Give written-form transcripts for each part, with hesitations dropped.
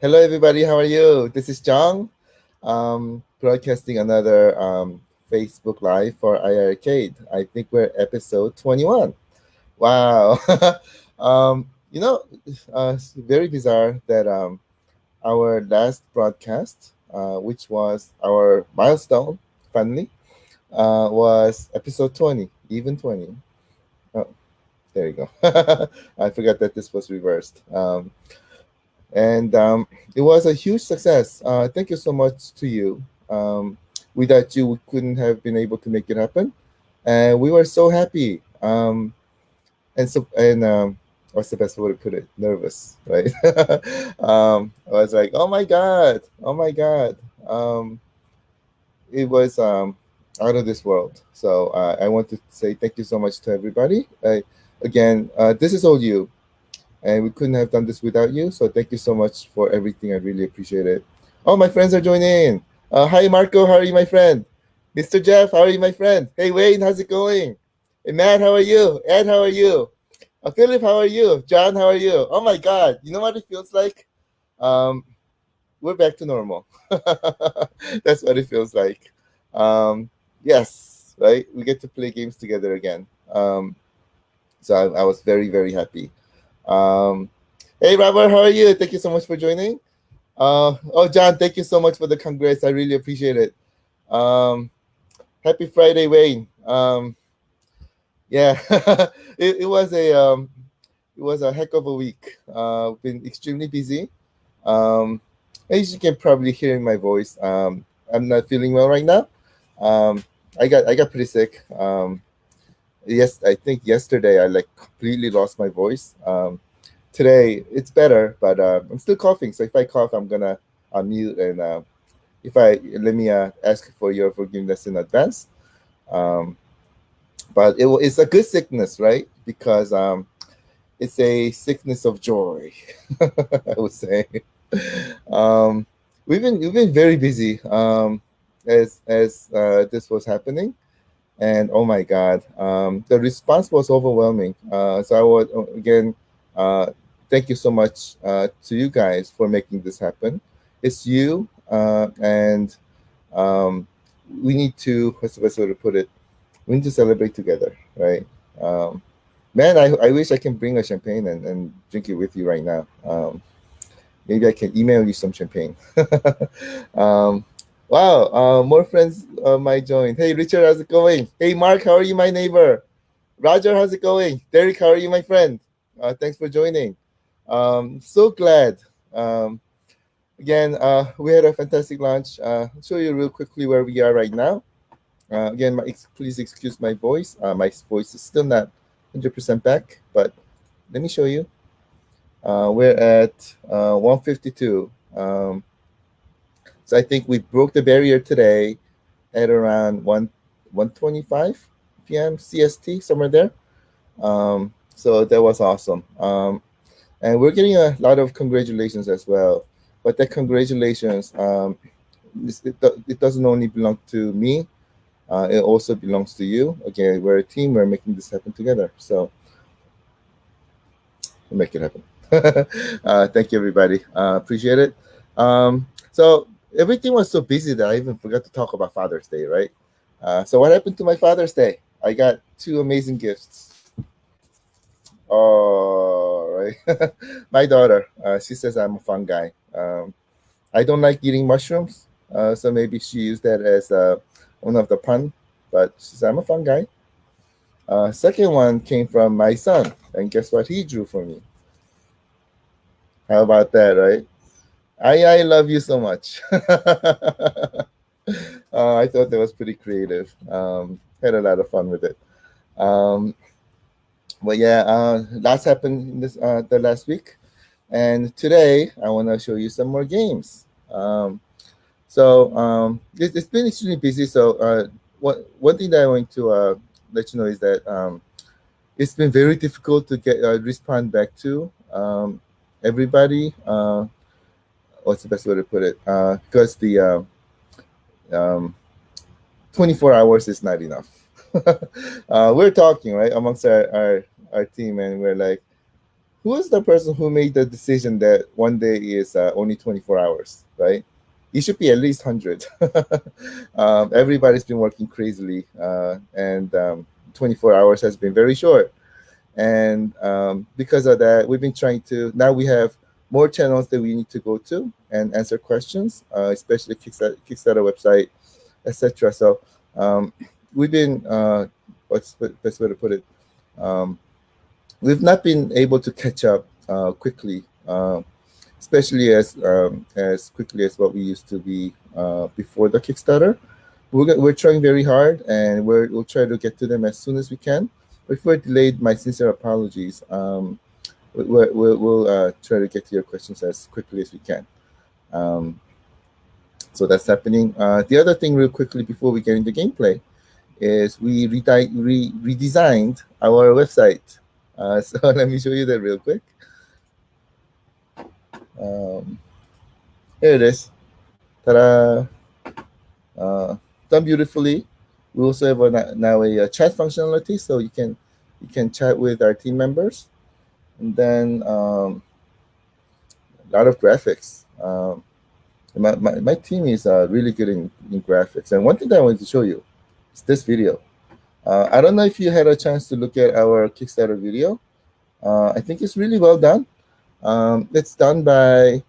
Hello, everybody. How are you? This is John, broadcasting another Facebook Live for iiRcade. I think we're episode 21. Wow. um, you know, it's very bizarre that our last broadcast, which was our milestone, finally, was episode 20, even 20. Oh, there you go. I forgot that this was reversed. And it was a huge success. Thank you so much to you. Without you, we couldn't have been able to make it happen, and we were so happy. And what's the best way to put it? Nervous, right? I was like, oh my god, oh my god. Um, it was out of this world. So I want to say thank you so much to everybody. Again, this is all you, and we couldn't have done this without you. So thank you so much for everything. I really appreciate it. Oh, my friends are joining in. Hi, Marco. How are you, my friend? Mr. Jeff, how are you, my friend? Hey, Wayne, how's it going? Hey, Matt, how are you? Ed, how are you? Philip, how are you? John, how are you? Oh my God, you know what it feels like? Um, we're back to normal. That's what it feels like. Um, yes, right. We get to play games together again. So I was very, very happy. Um, hey, Robert, how are you? Thank you so much for joining. Oh, John, thank you so much for the congrats. I really appreciate it. Um, Happy Friday, Wayne. Yeah, it was a heck of a week. Been extremely busy. Um, as you can probably hear in my voice, I'm not feeling well right now. Um, I got pretty sick. Yes, I think yesterday I like completely lost my voice. Today it's better, but I'm still coughing. So if I cough, I'm gonna unmute, and if I let me ask for your forgiveness in advance. Um, but it's a good sickness, right? Because it's a sickness of joy. I would say. um, we've been very busy as this was happening, and oh my god, the response was overwhelming. So I would again uh, thank you so much to you guys for making this happen. It's you, and um, we need to, what's the best way to put it, we need to celebrate together, right? Man, I wish I can bring a champagne and drink it with you right now. Maybe I can email you some champagne. um, wow, more friends might join. Hey, Richard, how's it going? Hey, Mark, how are you, my neighbor? Roger, how's it going? Derek, how are you, my friend? Thanks for joining. So glad. Um, Again, we had a fantastic lunch. I'll show you real quickly where we are right now. Again, please excuse my voice. My voice is still not 100% back, but let me show you. We're at 152. So I think we broke the barrier today at around 1:25 p.m. CST, somewhere there. So that was awesome. And we're getting a lot of congratulations as well. But that congratulations, it doesn't only belong to me. It also belongs to you. Again, we're a team. We're making this happen together. So we'll make it happen. Thank you, everybody. Appreciate it. So everything was so busy that I even forgot to talk about Father's Day, right? So what happened to my Father's Day? I got two amazing gifts. Oh, right. My daughter, she says I'm a fun guy. I don't like eating mushrooms, so maybe she used that as one of the pun. But she says I'm a fun guy. Second one came from my son, and guess what he drew for me? How about that, right? I love you so much. I thought that was pretty creative. Had a lot of fun with it. Um, but yeah, lots happened in this the last week, and today I want to show you some more games. It's been extremely busy. So one thing that I want to let you know is that it's been very difficult to get respond back to everybody. What's the best way to put it? Because the um, 24 hours is not enough. We're talking right amongst our team, and we're like, who is the person who made the decision that one day is only 24 hours, right? It should be at least 100. Everybody's been working crazily, and 24 hours has been very short. And because of that, we've been trying to, now we have more channels that we need to go to and answer questions, especially Kickstarter website, etc. So we've been, what's the best way to put it? Um, we've not been able to catch up quickly, especially as quickly as what we used to be before the Kickstarter. We're trying very hard, and we'll try to get to them as soon as we can. If we're delayed, my sincere apologies. We'll try to get to your questions as quickly as we can. Um, so that's happening. The other thing, real quickly, before we get into gameplay, is we redesigned our website. So let me show you that real quick. Um, Here it is. Ta-da! Uh, Done beautifully. We also have now a chat functionality, so you can chat with our team members, and then a lot of graphics. My team is really good in graphics, and one thing that I wanted to show you is this video. I don't know if you had a chance to look at our Kickstarter video. I think it's really well done. It's done by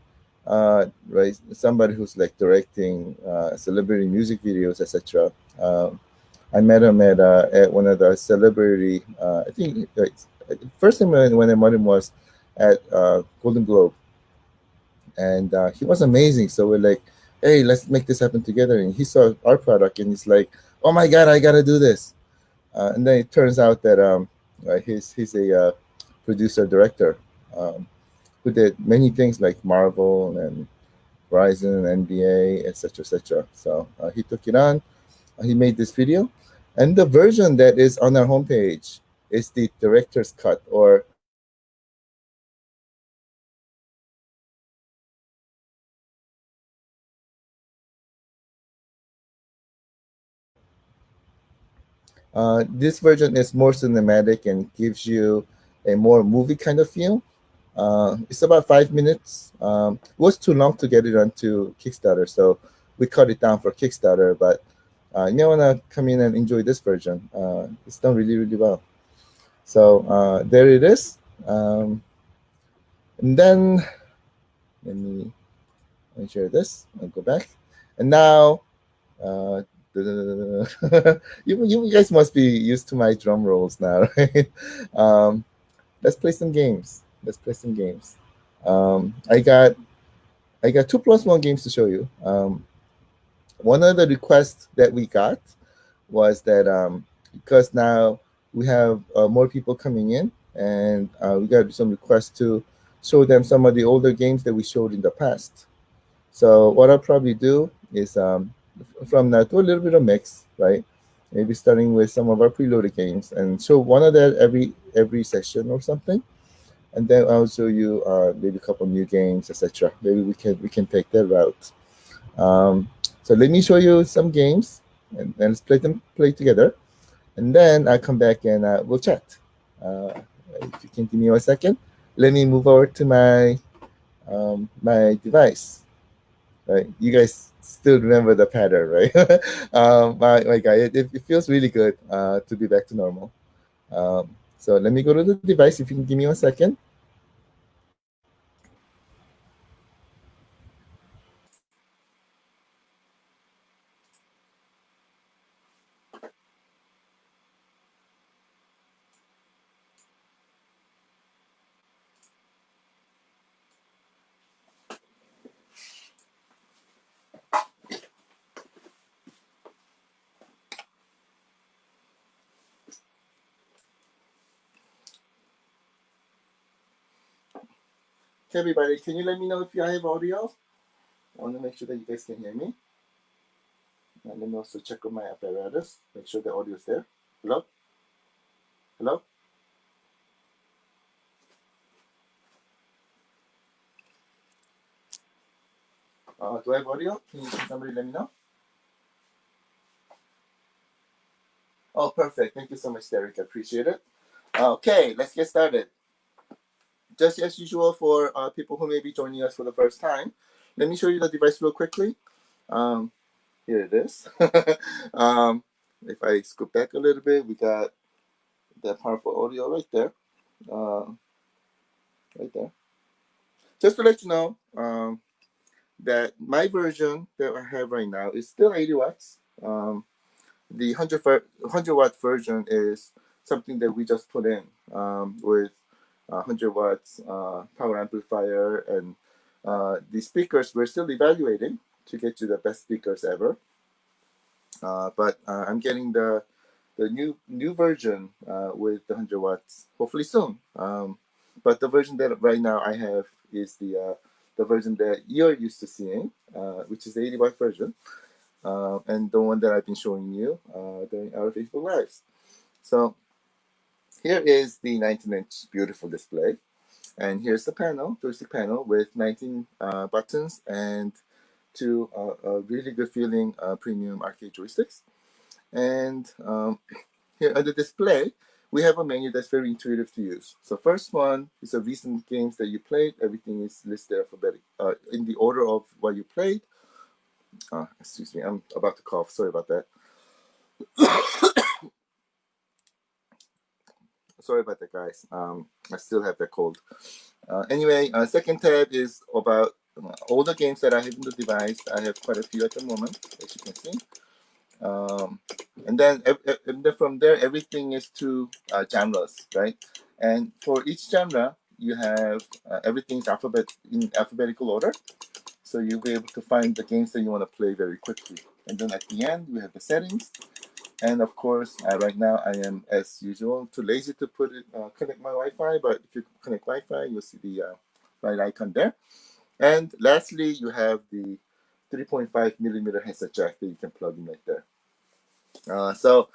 right, somebody who's like directing celebrity music videos, etc. I met him at one of the celebrity. I think first time when I met him was at Golden Globe, and he was amazing. So we're like, hey, let's make this happen together. And he saw our product, and he's like, oh my god, I gotta do this. And then it turns out that he's a producer director who did many things like Marvel and Verizon, NBA, etc., etc. So he took it on. He made this video, and the version that is on our homepage is the director's cut, or this version is more cinematic and gives you a more movie kind of feel. It's about 5 minutes. It was too long to get it onto Kickstarter, so we cut it down for Kickstarter. But you want to come in and enjoy this version. It's done really, really well. So there it is. And then let me share this. I'll go back. And now, uh, you guys must be used to my drum rolls now, right? Um, let's play some games. Let's play some games. Um, I got I got 2+1 games to show you. One of the requests that we got was that because now we have more people coming in, and we got some requests to show them some of the older games that we showed in the past. So what I'll probably do is from now do a little bit of mix, right? Maybe starting with some of our preloaded games and show one of that every session or something, and then I'll show you maybe a couple new games, etc. Maybe we can take that route. Um, so let me show you some games, and let's play together, and then I'll come back and we'll chat. Uh, if you can give me 1 second, let me move over to my device. Right, you guys still remember the pattern, right? My guy, it feels really good to be back to normal. So let me go to the device. If you can give me 1 second. Okay, everybody, can you let me know if you have audio? I want to make sure that you guys can hear me. And let me also check on my apparatus, make sure the audio is there. Hello? Hello? Do I have audio? Can somebody let me know? Oh, perfect. Thank you so much, Derek. I appreciate it. Okay, let's get started. just as usual for people who may be joining us for the first time, let me show you the device real quickly. Here it is. If I scoot back a little bit, we got that powerful audio right there. Right there. Just to let you know that my version that I have right now is still 80 watts. The 100 watt version is something that we just put in with 100 watts power amplifier, and the speakers we're still evaluating to get you the best speakers ever. But I'm getting the new version with the 100 watts hopefully soon. But the version that right now I have is the version that you're used to seeing, which is the 80 watt version, and the one that I've been showing you during our Facebook Lives. So here is the 19-inch beautiful display, and here's the panel, joystick panel with 19 buttons and two really good feeling premium arcade joysticks. And here on the display, we have a menu that's very intuitive to use. So first one is the recent games that you played. Everything is listed alphabetic in the order of what you played. Excuse me, I'm about to cough. Sorry about that. Sorry about that, guys. I still have that cold. Anyway, second tab is about all the games that I have in the device. I have quite a few at the moment, as you can see. And then from there, everything is to genres, right? And for each genre, you have everything's in alphabetical order. So you'll be able to find the games that you want to play very quickly. And then at the end, we have the settings. And of course, right now I am, as usual, too lazy to connect my Wi-Fi. But if you connect Wi-Fi, you'll see the right icon there. And lastly, you have the 3.5mm headset jack that you can plug in right there. So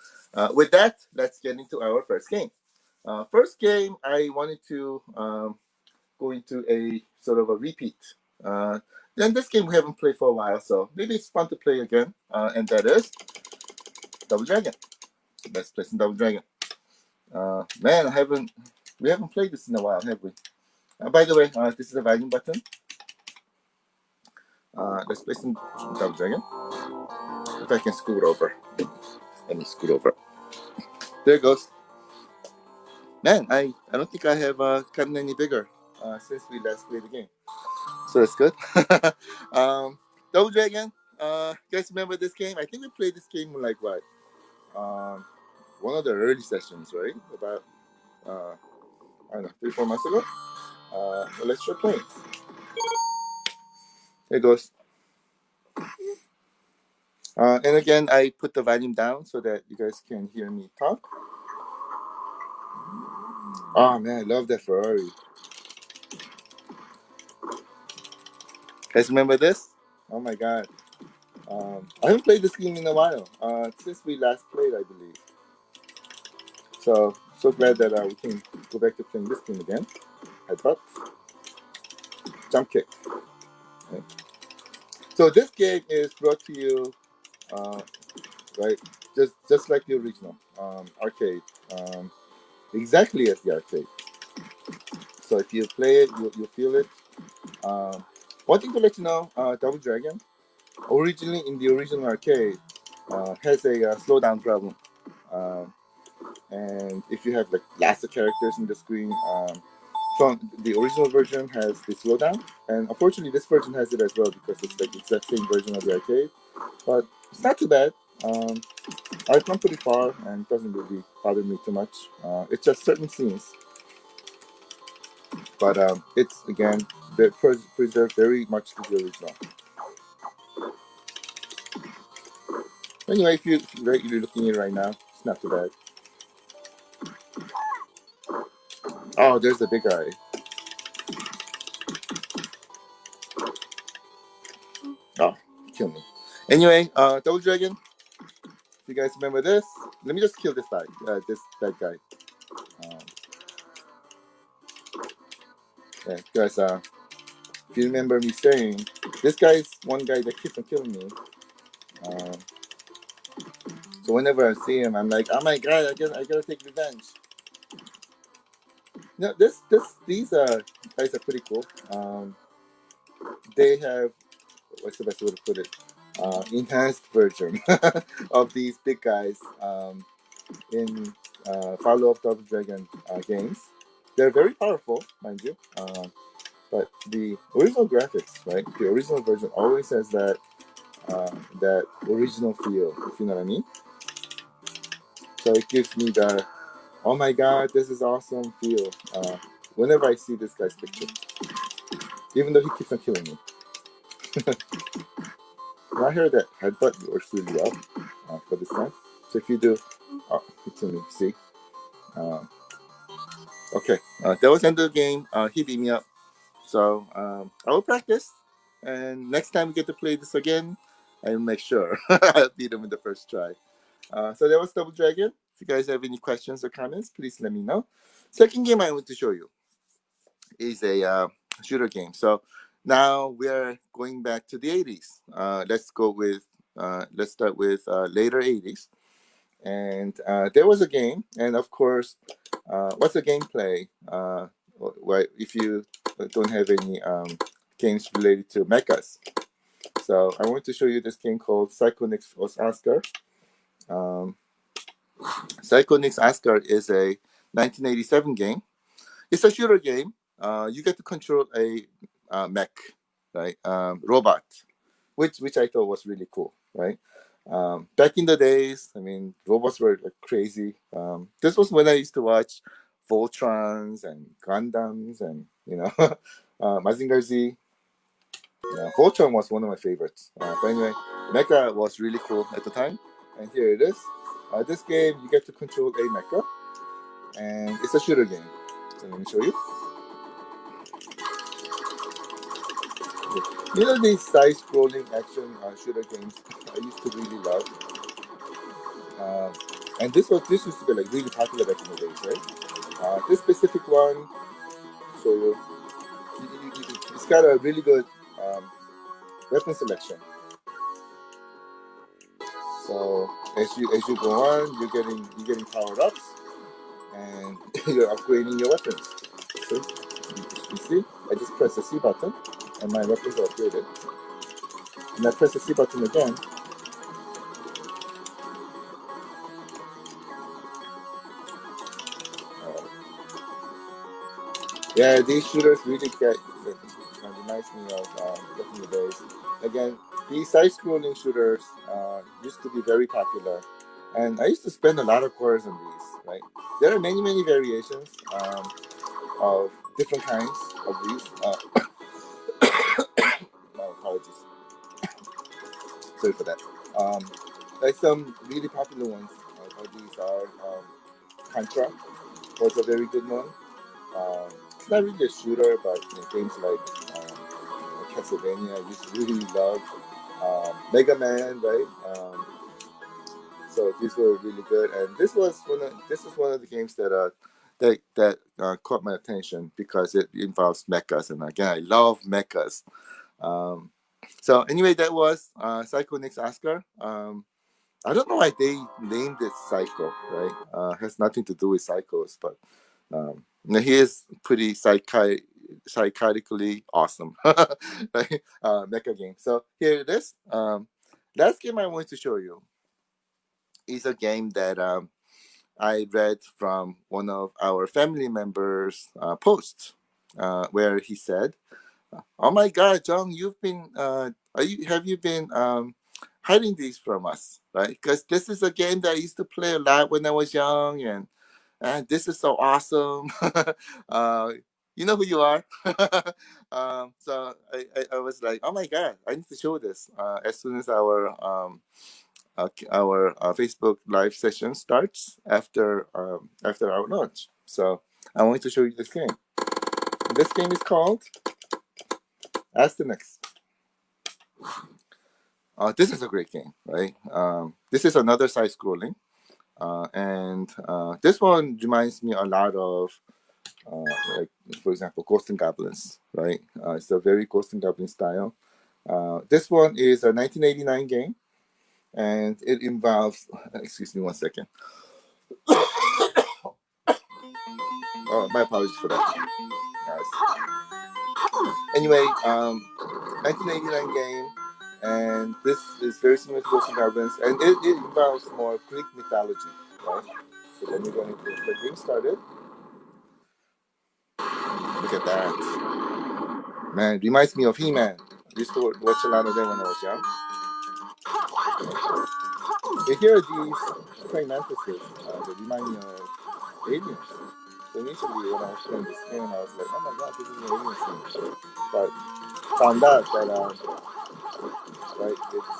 with that, let's get into our first game. First game, I wanted to go into a sort of a repeat. Then this game we haven't played for a while, so maybe it's fun to play again. And that is Double Dragon. Let's play some Double Dragon. Man, we haven't played this in a while, have we? By the way, this is the volume button. Let's play some Double Dragon. If I can scoot over. Let me scoot over. There it goes. Man, I don't think I have gotten any bigger since we last played the game. So that's good. Double Dragon. You guys remember this game? I think we played this game like what? One of the early sessions, right? About I don't know, 3-4 months ago. Well, let's try playing. There it goes. And again, I put the volume down so that you guys can hear me talk. Oh man, I love that Ferrari. Guys, remember this? Oh my god. I haven't played this game in a while. Since we last played, I believe. So glad that we can go back to playing this game again. Headbutt. Jump kick. Okay. So this game is brought to you, right, just like the original arcade, exactly as the arcade. So if you play it, you'll feel it. One thing to let you know, Double Dragon, originally in the original arcade, has a slowdown problem. And if you have like lots of characters in the screen, from the original version has the slowdown, and unfortunately this version has it as well because it's like the exact same version of the arcade. But it's not too bad. I've come pretty far and it doesn't really bother me too much. It's just certain scenes. But it's again preserved very much to the original. Anyway, if you're looking at it right now, it's not too bad. Oh, there's the big guy. Oh, kill me. Anyway, Double Dragon. If you guys remember this, let me just kill this guy. That guy. Yeah, guys. If you remember me saying, this guy is one guy that keeps on killing me. So whenever I see him, I'm like, oh my god, I gotta take revenge. No, these guys are pretty cool. They have, what's the best way to put it? Enhanced version of these big guys in Follow Up Double Dragon games. They're very powerful, mind you. But the original graphics, right? The original version always has that original feel, if you know what I mean. So it gives me the oh my god, this is awesome feel whenever I see this guy's picture, even though he keeps on killing me. Now I heard that headbutt works really well for this guy. So if you do, oh, it's me. See, um, okay, that was the end of the game. He beat me up, so I will practice, and next time we get to play this again, I'll make sure I'll beat him in the first try. So that was Double Dragon. If you guys have any questions or comments, please let me know. Second game I want to show you is a shooter game. So now we're going back to the 80s. Let's start with later 80s. And there was a game, and of course, what's the gameplay? If you don't have any games related to mechas. So I want to show you this game called Psychonix Oscar. Um, Psychonix Oscar is a 1987 game. It's a shooter game. You get to control a mech, right? Robot, which I thought was really cool, right? Back in the days, I mean, robots were like crazy. This was when I used to watch Voltrons and Gundams and Mazinger Z. Voltron was one of my favorites. But anyway, Mecha was really cool at the time, and here it is. This game you get to control a mecha, and it's a shooter game. So let me show you. You know these side-scrolling action shooter games I used to really love, uh, and this used to be like really popular back in the days, right? This specific one, so it's got a really good um, weapon selection. So as you go on, you're getting powered ups, and you're upgrading your weapons. So you see, I just press the C button, and my weapons are upgraded. And I press the C button again. Uh, Yeah, these shooters really reminds me of back in the days. Again, these side-scrolling shooters used to be very popular, and I used to spend a lot of quarters on these. Right, there are many variations of different kinds of these. My apologies, sorry for that. Um, like some really popular ones of these are Contra was a very good one. It's not really a shooter, but games like Castlevania I used to really love. Mega Man, right? So these were really good, and this is one of the games that caught my attention because it involves mechas, and again, I love mechas. Um, so anyway, that was Psychonix Oscar. I don't know why they named it Psycho, right? Has nothing to do with psychos, but he is pretty psychotically awesome, right? Mecha game. So here it is. Last game I want to show you is a game that I read from one of our family members' posts, where he said, "Oh my God, John, have you been hiding these from us, right? Because this is a game that I used to play a lot when I was young, and this is so awesome. uh, you know who you are." So I was like, "Oh my God, I need to show this as soon as our Facebook live session starts after our launch." So I want to show you this game. This game is called Asterix. This is a great game, right? This is another side scrolling, and this one reminds me a lot of, like, for example, Ghost and Goblins, right? It's a very Ghost and Goblin style. This one is a 1989 game, and it involves. Excuse me one second. Oh, my apologies for that. Guys. Anyway, 1989 game, and this is very similar to Ghosts and Goblins, and it involves more Greek mythology, right? So let me go into the game started. Look at that. Man, it reminds me of He-Man. I used to watch a lot of them when I was young. And here are these praying mantises that remind me of aliens. So initially, when I was playing this game, I was like, oh my god, this is an alien scene. But found out that, right, it's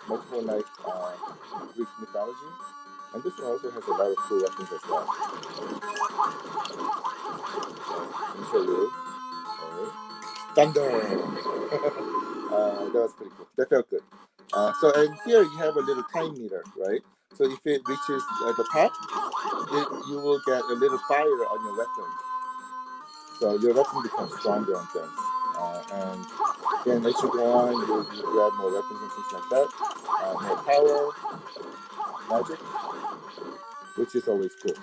much more like Greek mythology. And this one also has a lot of cool weapons as well. Let me show you. Okay. Thunder! That was pretty cool. That felt good. And here you have a little time meter, right? So if it reaches the top, you will get a little fire on your weapon. So your weapon becomes stronger and things. And then as you go on, you grab more weapons and things like that. More power, magic, which is always cool.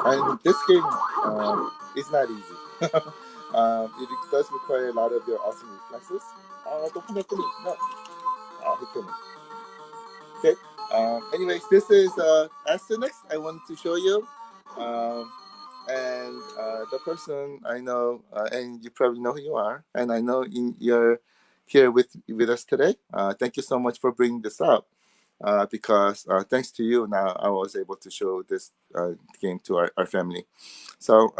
And this game is not easy. It does require a lot of your awesome reflexes. Don't connect to me. No. Hit to me. Okay. Anyways, this is Asterix I wanted to show you. And the person I know, and you probably know who you are, and I know you're here with us today. Thank you so much for bringing this up, because thanks to you, now I was able to show this game to our family. So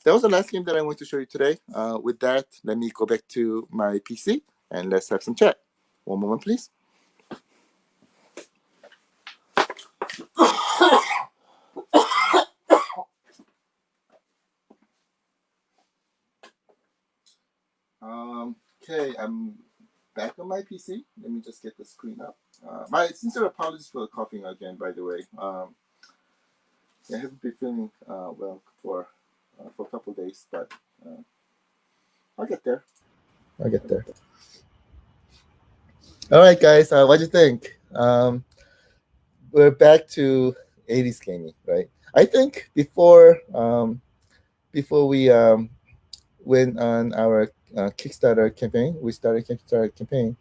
that was the last game that I want to show you today. With that, let me go back to my PC and let's have some chat. One moment, please. Okay, I'm back on my PC. Let me just get the screen up. My sincere apologies for coughing again, by the way. I haven't been feeling well for a couple days, but I'll get there. I'll get there. All right, guys, what do you think? We're back to 80s gaming, right? I think before we went on our Kickstarter campaign, we started Kickstarter campaign.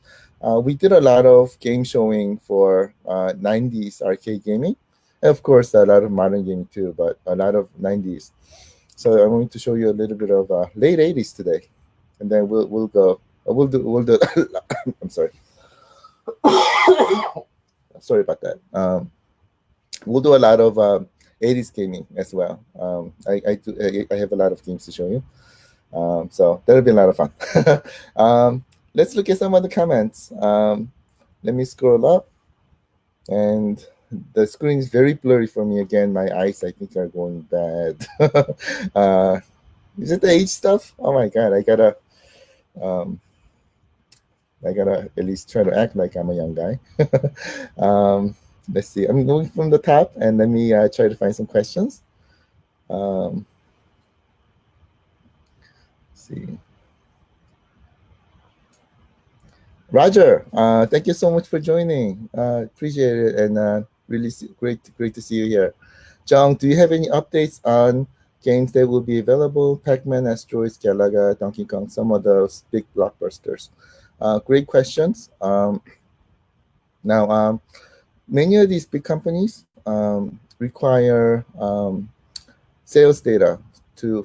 We did a lot of game showing for 90s arcade gaming, and of course a lot of modern gaming too, but a lot of 90s. So I'm going to show you a little bit of late 80s today, and then we'll go. We'll do. I'm sorry. Sorry about that. We'll do a lot of 80s gaming as well. I have a lot of games to show you. So that'll be a lot of fun. Let's look at some of the comments. Let me scroll up. And the screen is very blurry for me again. My eyes, I think, are going bad. Is it the age stuff? Oh my God, I gotta at least try to act like I'm a young guy. Let's see. I'm going from the top, and let me try to find some questions. Let's see. Roger, thank you so much for joining. Appreciate it, and really great to see you here. John, do you have any updates on games that will be available? Pac-Man, Asteroids, Galaga, Donkey Kong, some of those big blockbusters. Great questions. Now, many of these big companies require sales data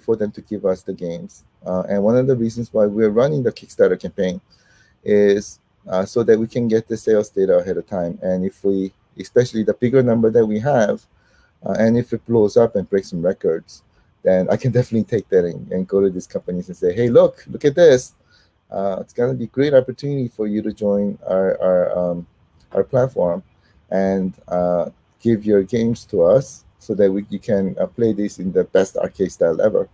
for them to give us the games. And one of the reasons why we're running the Kickstarter campaign is so that we can get the sales data ahead of time. And if we, especially the bigger number that we have, and if it blows up and breaks some records, then I can definitely take that and go to these companies and say, hey, look at this. It's going to be a great opportunity for you to join our platform and give your games to us so that you can play this in the best arcade style ever.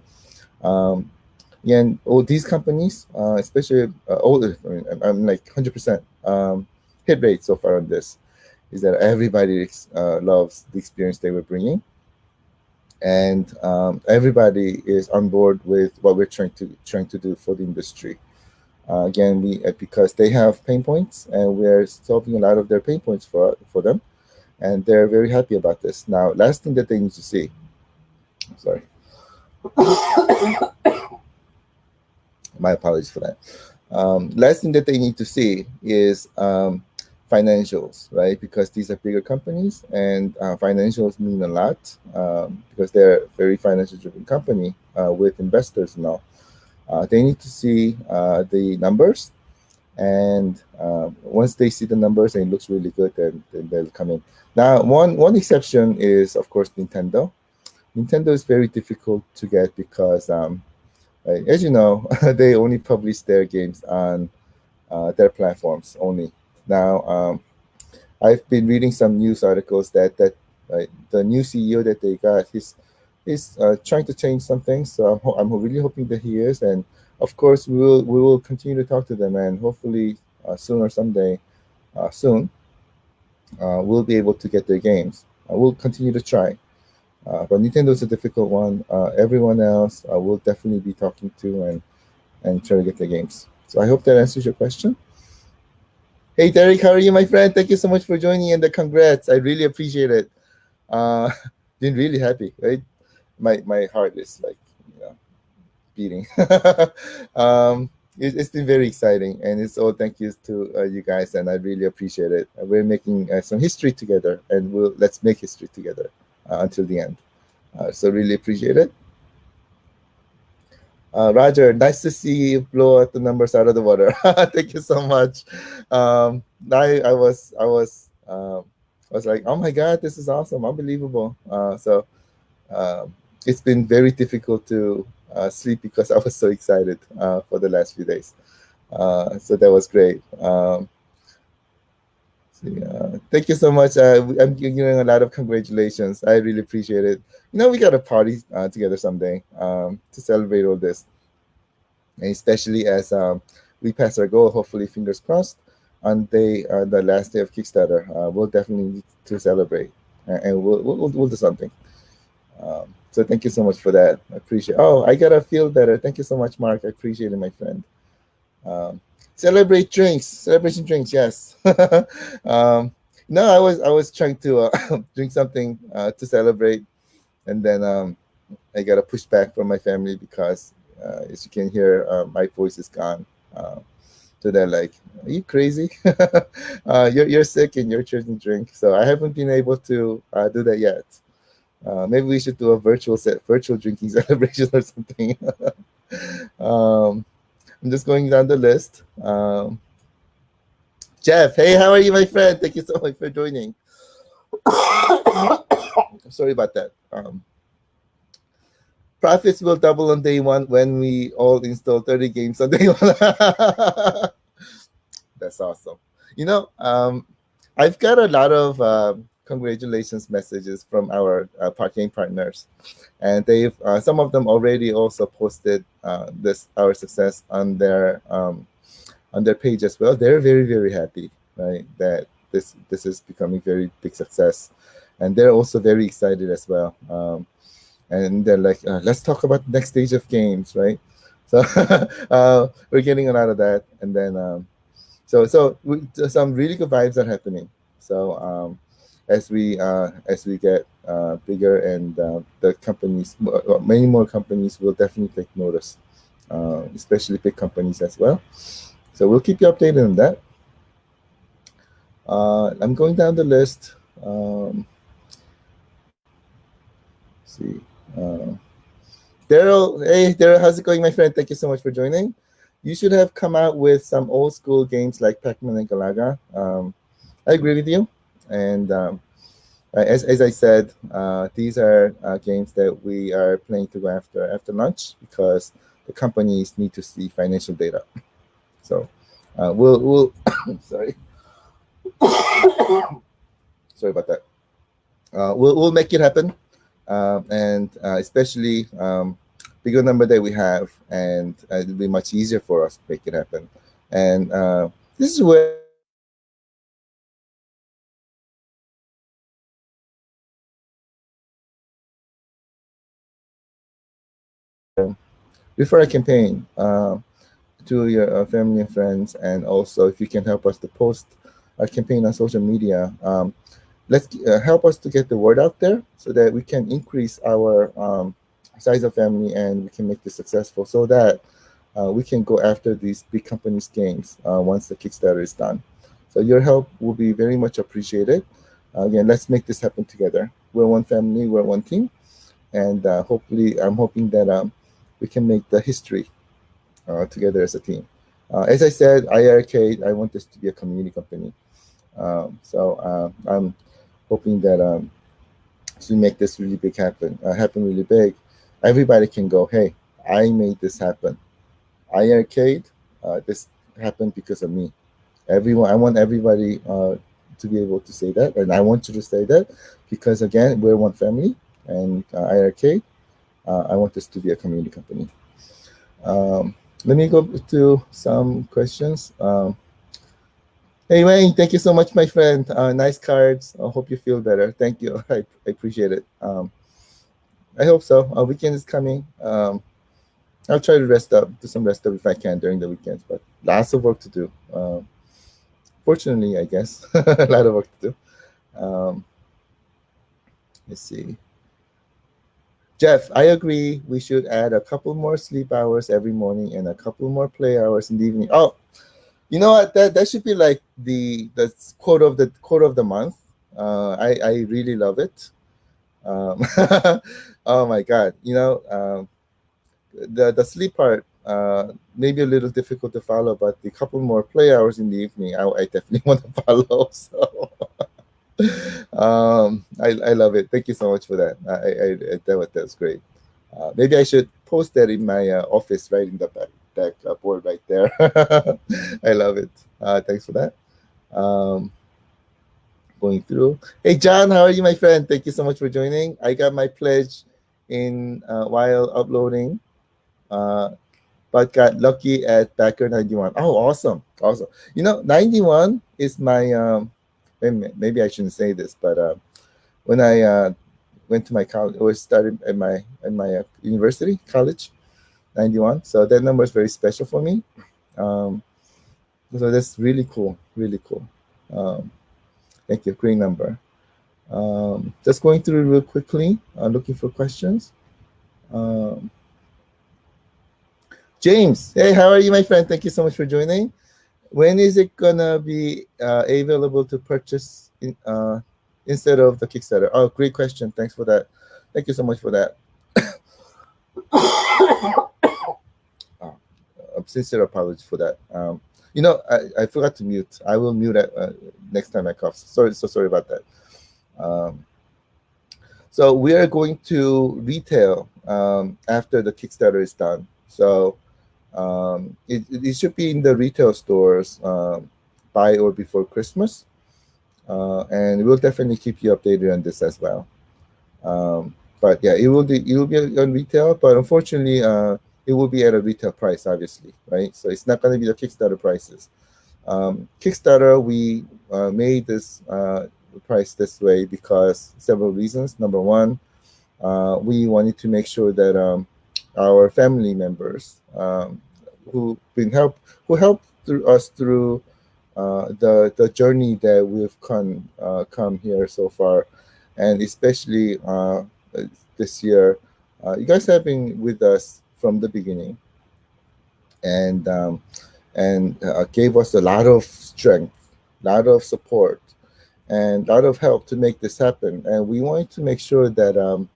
And all these companies, especially I'm like 100% hit rate so far on this, is that everybody loves the experience they were bringing, and everybody is on board with what we're trying to do for the industry. Again, we because they have pain points, and we're solving a lot of their pain points for them, and they're very happy about this. Now, last thing that they need to see. Sorry, my apologies for that. Last thing that they need to see is financials, right? Because these are bigger companies, and financials mean a lot because they're a very financial driven company with investors and all. They need to see the numbers, and once they see the numbers and it looks really good, then they'll come in. Now, one exception is of course Nintendo. Nintendo is very difficult to get because, as you know, they only publish their games on their platforms only. Now, I've been reading some news articles that the new CEO that they got, he's trying to change some things. So I'm really hoping that he is, and of course we will continue to talk to them, and hopefully soon or someday soon we'll be able to get their games. We'll continue to try. But Nintendo is a difficult one. Everyone else will definitely be talking to and try to get their games. So I hope that answers your question. Hey Derek, how are you, my friend? Thank you so much for joining and the congrats. I really appreciate it. Uh, been really happy, right? My heart is like, you know, beating. It's been very exciting, and it's all thank yous to you guys, and I really appreciate it. We're making some history together, and let's make history together until the end. So really appreciate it. Roger, nice to see you blow out the numbers out of the water. Thank you so much. I was like, oh my god, this is awesome, unbelievable. It's been very difficult to sleep because I was so excited for the last few days. So that was great. Thank you so much. I'm giving a lot of congratulations. I really appreciate it. You know, we got to party together someday to celebrate all this, and especially as we pass our goal. Hopefully, fingers crossed, on the last day of Kickstarter, we'll definitely need to celebrate, and we'll do something. So thank you so much for that. I appreciate. Oh, I gotta feel better. Thank you so much, Mark. I appreciate it, my friend. Um, Celebrate drinks, celebration drinks. Yes. um, no, I was trying to drink something to celebrate, and then I got a pushback from my family because, as you can hear, my voice is gone. So they're like, "Are you crazy? You're sick and you're choosing drink." So I haven't been able to do that yet. Maybe we should do a virtual drinking celebration or something. um, I'm just going down the list. Jeff, hey, how are you, my friend? Thank you so much for joining. Sorry about that. Profits will double on day one when we all install 30 games on day one. That's awesome. You know, I've got a lot of congratulations messages from our game partners, and they've some of them already also posted this our success on their page as well. They're very very happy, right? That this is becoming very big success, and they're also very excited as well. And they're like, let's talk about the next stage of games, right? So we're getting a lot of that, and then some really good vibes are happening. So as we get bigger, and the companies, many more companies will definitely take notice, especially big companies as well. So we'll keep you updated on that. I'm going down the list. See. Uh, Daryl, hey Daryl, how's it going, my friend? Thank you so much for joining. You should have come out with some old school games like Pac-Man and Galaga. I agree with you. And as I said, these are games that we are planning to go after lunch because the companies need to see financial data. So we'll sorry sorry about that. We'll make it happen, and especially bigger number that we have, and it'll be much easier for us to make it happen. And this is where before a campaign, to your family and friends, and also if you can help us to post our campaign on social media. Let's help us to get the word out there so that we can increase our size of family and we can make this successful so that we can go after these big companies games once the Kickstarter is done. So your help will be very much appreciated. Again, let's make this happen together. We're one family, we're one team, and hopefully I'm hoping that we can make the history together as a team. As I said, iiRcade, I want this to be a community company. I'm hoping that to make this really big happen really big, everybody can go, hey, I made this happen. iiRcade, this happened because of me. Everyone, I want everybody to be able to say that, and I want you to say that because again, we're one family, and iiRcade, I want this to be a community company. Let me go to some questions. Hey Wayne, thank you so much, my friend. Nice cards. I hope you feel better. Thank you. I appreciate it. I hope so. Weekend is coming. I'll try to rest up, do some rest up if I can during the weekends, but lots of work to do. Fortunately, I guess, a lot of work to do. Let's see. Jeff, I agree. We should add a couple more sleep hours every morning and a couple more play hours in the evening. Oh, you know what? That should be like the quote of the month. I really love it. Um, oh my God! The sleep part maybe a little difficult to follow, but the couple more play hours in the evening, I definitely want to follow. So I love it. Thank you so much for that. That's great. Maybe I should post that in my office, right in the back board right there. I love it. Thanks for that. Um, Going through. Hey John, how are you, my friend? Thank you so much for joining. I got my pledge in while uploading, uh, but got lucky at backer 91. Oh, awesome, awesome. 91 is my maybe I shouldn't say this, but when I went to my college or started at my university college, 91. So that number is very special for me. Um, so that's really cool, really cool. Um, thank you, great number. Just going through real quickly, looking for questions. Um, James, hey, how are you, my friend? Thank you so much for joining. When is it gonna be available to purchase instead of the Kickstarter? Oh, great question. Thanks for that. Thank you so much for that. Oh, sincere apology for that. I forgot to mute. I will mute it next time I cough. Sorry about that. Um, so we are going to retail after the Kickstarter is done. So it should be in the retail stores by or before Christmas, and we'll definitely keep you updated on this as well. But yeah, it will be on retail, but unfortunately, it will be at a retail price, obviously, right? So it's not going to be the Kickstarter prices. Kickstarter, we made this price this way because several reasons. Number one, we wanted to make sure that our family members who helped through us through the journey that we've come here so far, and especially this year, you guys have been with us from the beginning, and gave us a lot of strength, a lot of support, and a lot of help to make this happen. And we wanted to make sure that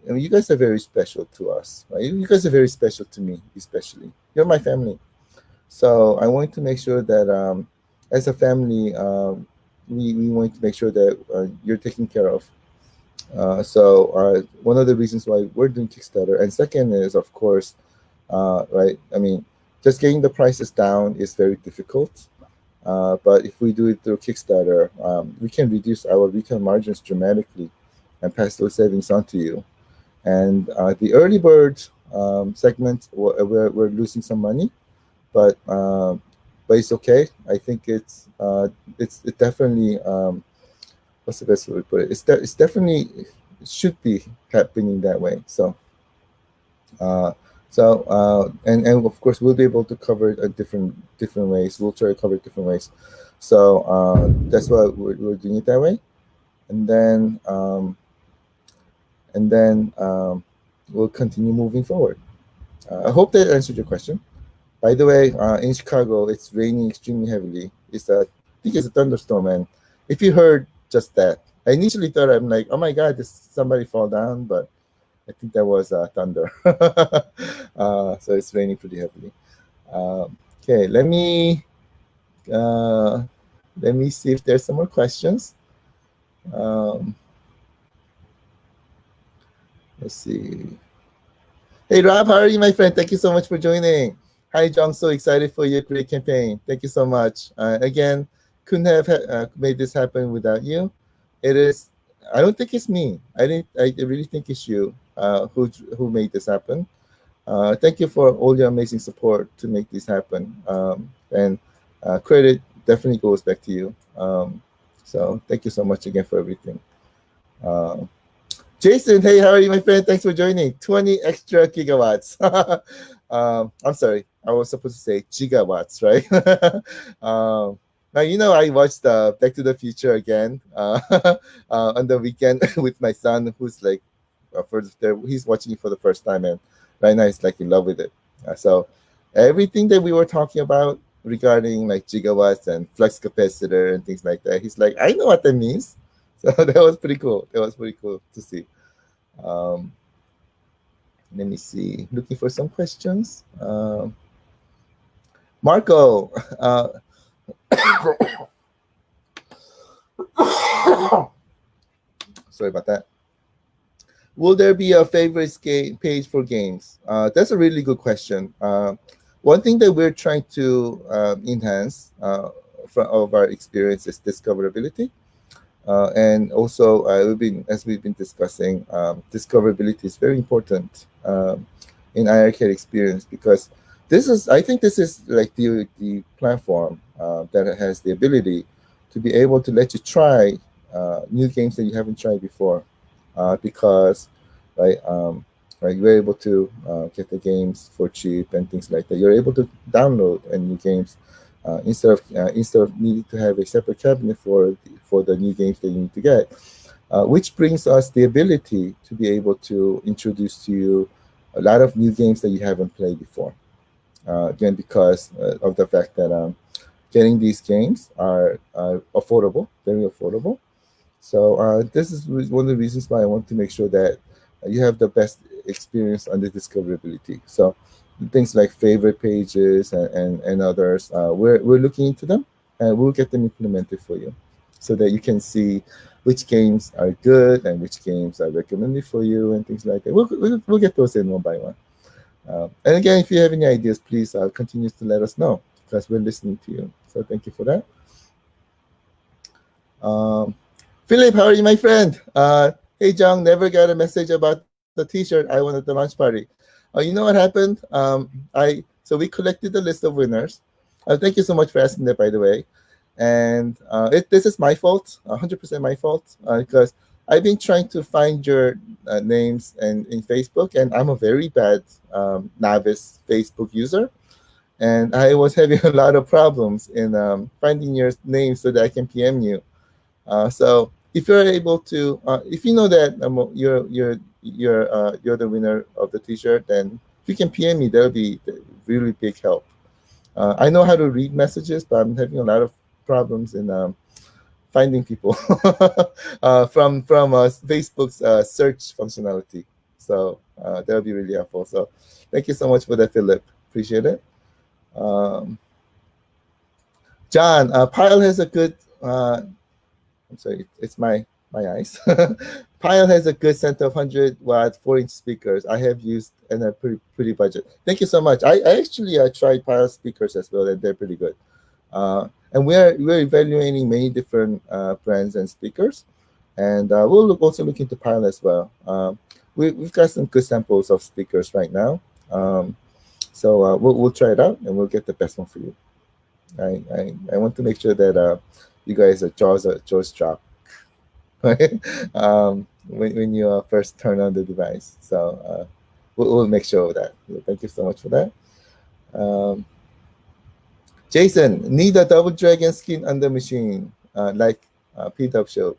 you guys are very special to us. Right? You guys are very special to me, especially. You're my family. So I wanted to make sure that as a family, we wanted to make sure that you're taken care of. One of the reasons why we're doing Kickstarter, and second is, of course, right? I mean, just getting the prices down is very difficult. But if we do it through Kickstarter, we can reduce our retail margins dramatically and pass those savings on to you. And the early bird segment, we're losing some money, but it's okay. I think it definitely what's the best way to put it? It's definitely it should be happening that way. So So and of course we'll be able to cover it in different ways. We'll try to cover it different ways. So that's why we're doing it that way. And then and then we'll continue moving forward. I hope that answered your question. By the way, in Chicago, it's raining extremely heavily. I think it's a thunderstorm, and if you heard just that, I initially thought I'm like, oh my God, did somebody fall down? But I think that was thunder. So it's raining pretty heavily. Okay, uh, let me see if there's some more questions. Um, let's see. Hey Rob, how are you, my friend? Thank you so much for joining. Hi Jong, so excited for your great campaign. Thank you so much. Again, couldn't have made this happen without you. It is. I don't think it's me. I didn't. I really think it's you who made this happen. Thank you for all your amazing support to make this happen. And credit definitely goes back to you. So thank you so much again for everything. Um, Jason, hey, how are you, my friend? Thanks for joining. 20 extra gigawatts. I'm sorry, I was supposed to say gigawatts, right? Now, I watched Back to the Future again on the weekend with my son, who's like, he's watching it for the first time, and right now he's like in love with it. So everything that we were talking about regarding like gigawatts and flux capacitor and things like that, he's like, I know what that means. So that was pretty cool. That was pretty cool to see. Um, Let me see. Looking for some questions. Marco, sorry about that. Will there be a favorite page for games? That's a really good question. One thing that we're trying to enhance of our experience is discoverability. And also, as we've been discussing, discoverability is very important in iiRcade experience, because I think this is like the platform that has the ability to be able to let you try new games that you haven't tried before, because right, right, you're able to get the games for cheap and things like that. You're able to download new games instead of needing to have a separate cabinet for the new games that you need to get, which brings us the ability to be able to introduce to you a lot of new games that you haven't played before. Again, because of the fact that getting these games are affordable, very affordable. So this is one of the reasons why I want to make sure that you have the best experience on the discoverability. So things like favorite pages and others, we're looking into them, and we'll get them implemented for you so that you can see which games are good and which games are recommended for you and things like that. We'll get those in one by one. And again, if you have any ideas, please continue to let us know, because we're listening to you. So thank you for that. Philip, how are you, my friend? Hey, John, never got a message about the T-shirt I won at the launch party. You know what happened? So we collected the list of winners. Thank you so much for asking that, by the way. And this is my fault, 100% my fault, because I've been trying to find your names in Facebook, and I'm a very bad novice Facebook user, and I was having a lot of problems in finding your name so that I can PM you. So if you're able to, if you know that you're the winner of the T-shirt, then if you can PM me, that'll be really big help. I know how to read messages, but I'm having a lot of problems in finding people from Facebook's search functionality. So that'll be really helpful. So thank you so much for that, Philip. Appreciate it. Um, John, Pile has a good. I'm sorry, it's my eyes. Pile has a good set of 100-watt 4-inch speakers. I have used and a pretty budget. Thank you so much. I actually tried Pile speakers as well, and they're pretty good. And we're evaluating many different brands and speakers, and we'll also look into Pile as well. We've got some good samples of speakers right now, so we'll try it out, and we'll get the best one for you. I want to make sure that you guys jaws drop when you first turn on the device. So we'll make sure of that. So thank you so much for that. Um, Jason, need a double dragon skin on the machine, like P-Dub show.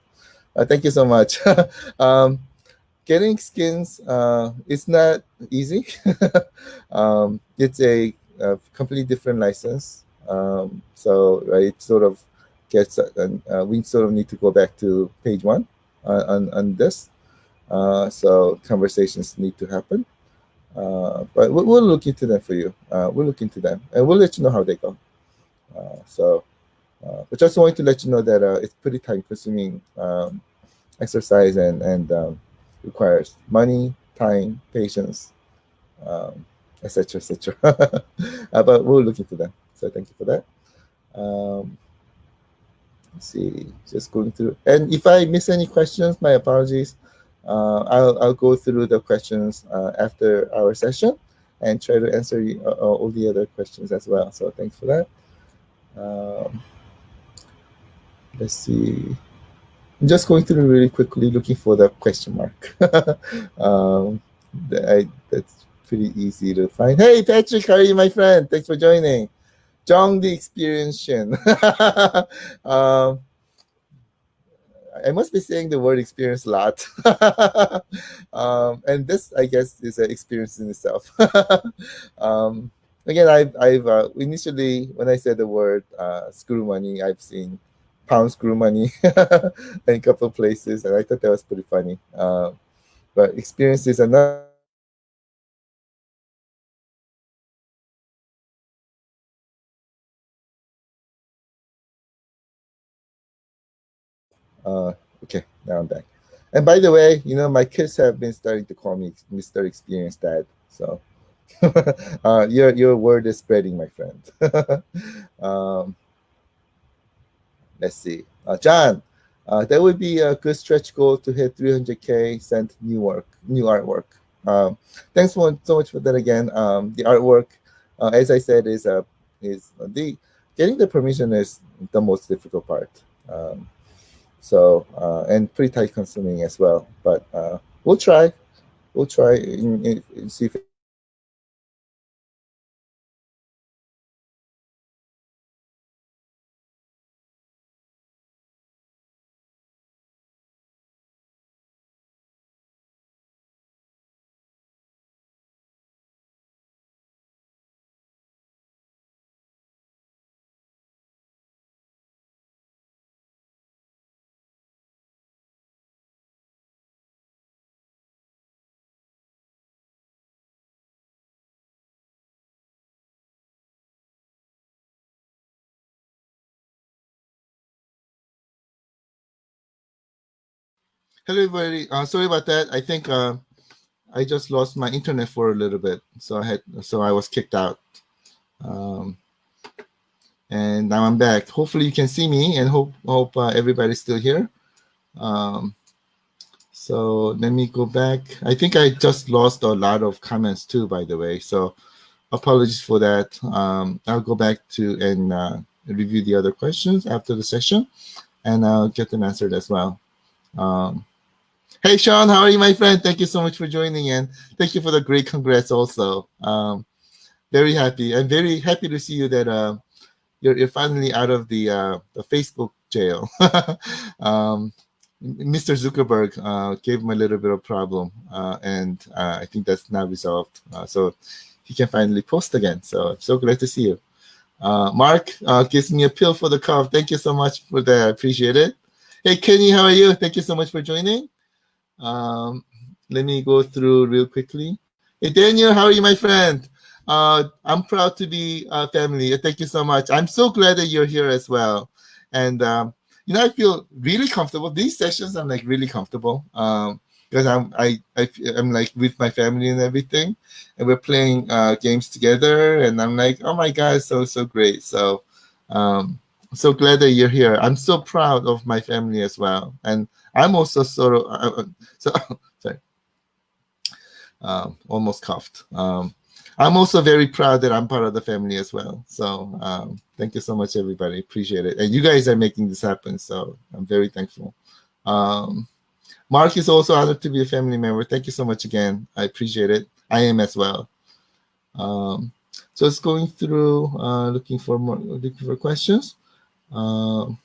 Thank you so much. um, Getting skins is not easy. It's a completely different license. So it sort of gets, we sort of need to go back to page one on this. So conversations need to happen. But we'll look into them for you. We'll look into them and we'll let you know how they go. But just wanted to let you know that it's pretty time consuming exercise and requires money, time, patience, um, etc., etc. But we'll look into them. So thank you for that. Um, let's see, just going through. And if I miss any questions, my apologies. I'll go through the questions after our session and try to answer all the other questions as well. So thanks for that. Um, let's see. I'm just going through really quickly, looking for the question mark. um, that's pretty easy to find. Hey, Patrick, how are you, my friend? Thanks for joining. Zhang the Experience Shin. um, I must be saying the word experience a lot. And this, I guess, is an experience in itself. um, Again, I've initially, when I said the word screw money, I've seen pound screw money in a couple of places, and I thought that was pretty funny. But experience is another word okay, now I'm back. And by the way, my kids have been starting to call me Mr. Experience Dad. So your word is spreading, my friend. um, let's see. John, that would be a good stretch goal to hit 300K sent new artwork. Thanks so much for that again. The artwork, as I said, is the getting the permission is the most difficult part. And pretty time consuming as well. But we'll try. We'll try and see if. Hello, everybody. Sorry about that. I think I just lost my internet for a little bit, so I was kicked out. Um, and now I'm back. Hopefully, you can see me, and hope everybody's still here. Um, so let me go back. I think I just lost a lot of comments too, by the way. So apologies for that. I'll go back to and review the other questions after the session, and I'll get them answered as well. Um, Hey, Sean, how are you, my friend? Thank you so much for joining in. Thank you for the great congrats also. Very happy. I'm very happy to see you that you're finally out of the Facebook jail. Mr. Zuckerberg gave him a little bit of problem, and I think that's now resolved. So he can finally post again. So I'm so glad to see you. Mark gives me a pill for the cough. Thank you so much for that. I appreciate it. Hey, Kenny, how are you? Thank you so much for joining. Let me go through real quickly. Hey, Daniel, how are you, my friend? I'm proud to be family. Thank you so much. I'm so glad that you're here as well. And I feel really comfortable. These sessions, I'm like really comfortable because I'm like with my family and everything, and we're playing games together. And I'm like, oh my god, so great. So I'm so glad that you're here. I'm so proud of my family as well, and I'm also sort of so sorry, almost coughed. I'm also very proud that I'm part of the family as well. So thank you so much, everybody. Appreciate it. And you guys are making this happen. So I'm very thankful. Mark is also honored to be a family member. Thank you so much again. I appreciate it. I am as well. Um, so it's going through, looking for questions. Um,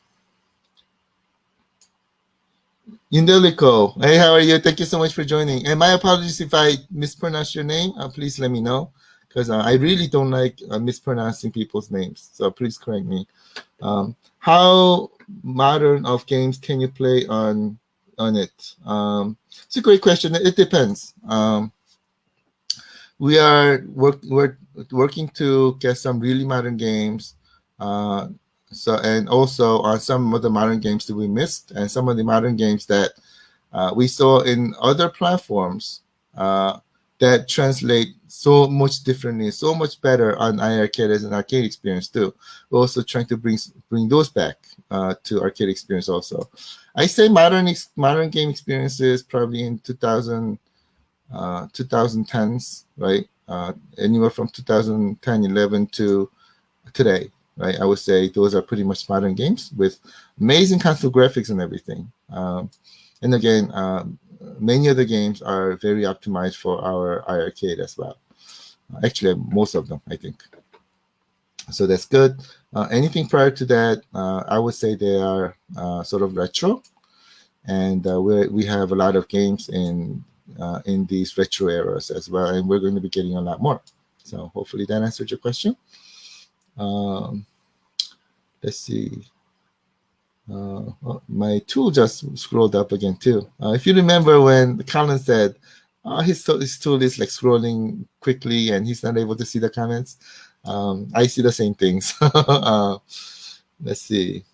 Indelico, hey, how are you? Thank you so much for joining. And my apologies if I mispronounce your name. Please let me know, because I really don't like mispronouncing people's names. So please correct me. How modern of games can you play on it? It's a great question. It depends. We are working to get some really modern games. Uh, and also on some of the modern games that we missed, and some of the modern games that we saw in other platforms that translate so much differently, so much better on iiRcade as an arcade experience too. We're also trying to bring those back to arcade experience also. I say modern game experiences probably in 2010s, right? Anywhere from 2010, 11 to today, right? I would say those are pretty much modern games with amazing console graphics and everything. And again, many of the games are very optimized for our iiRcade as well. Actually, most of them, I think. So that's good. Anything prior to that, I would say they are sort of retro, and we have a lot of games in these retro eras as well, and we're going to be getting a lot more. So hopefully that answered your question. Um, let's see. My tool just scrolled up again too. If you remember when Colin said his tool is like scrolling quickly and he's not able to see the comments, I see the same things. Let's see.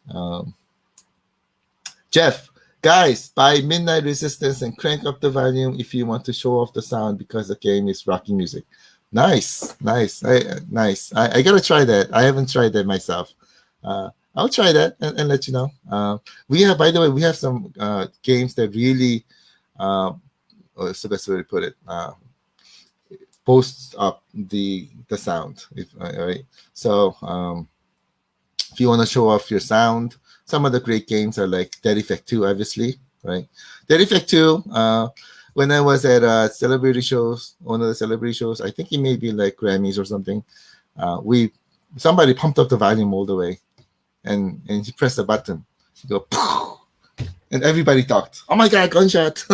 Jeff, guys, buy Midnight Resistance and crank up the volume if you want to show off the sound because the game is rocking music. Nice, nice, nice. I gotta try that. I haven't tried that myself. I'll try that and let you know. We have, by the way, we have some games that really, what's the best way to put it? Posts up the sound. All right. So if you want to show off your sound, some of the great games are like Dead Effect 2, obviously, right? Dead Effect 2, when I was at celebrity shows, one of the celebrity shows, I think it may be like Grammys or something, somebody pumped up the volume all the way, and he pressed the button. You go, poof, and everybody talked. Oh my God, gunshot!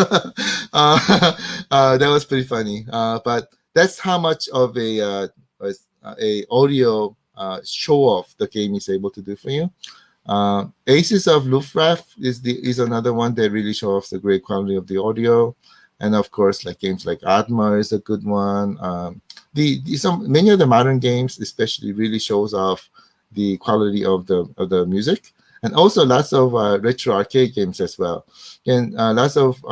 That was pretty funny. But that's how much of a audio show off the game is able to do for you. Aces of Luftwaffe is another one that really shows off the great quality of the audio, and of course, like games like Adma is a good one. Many of the modern games, especially, really shows off the quality of the music, and also lots of retro arcade games as well. And lots of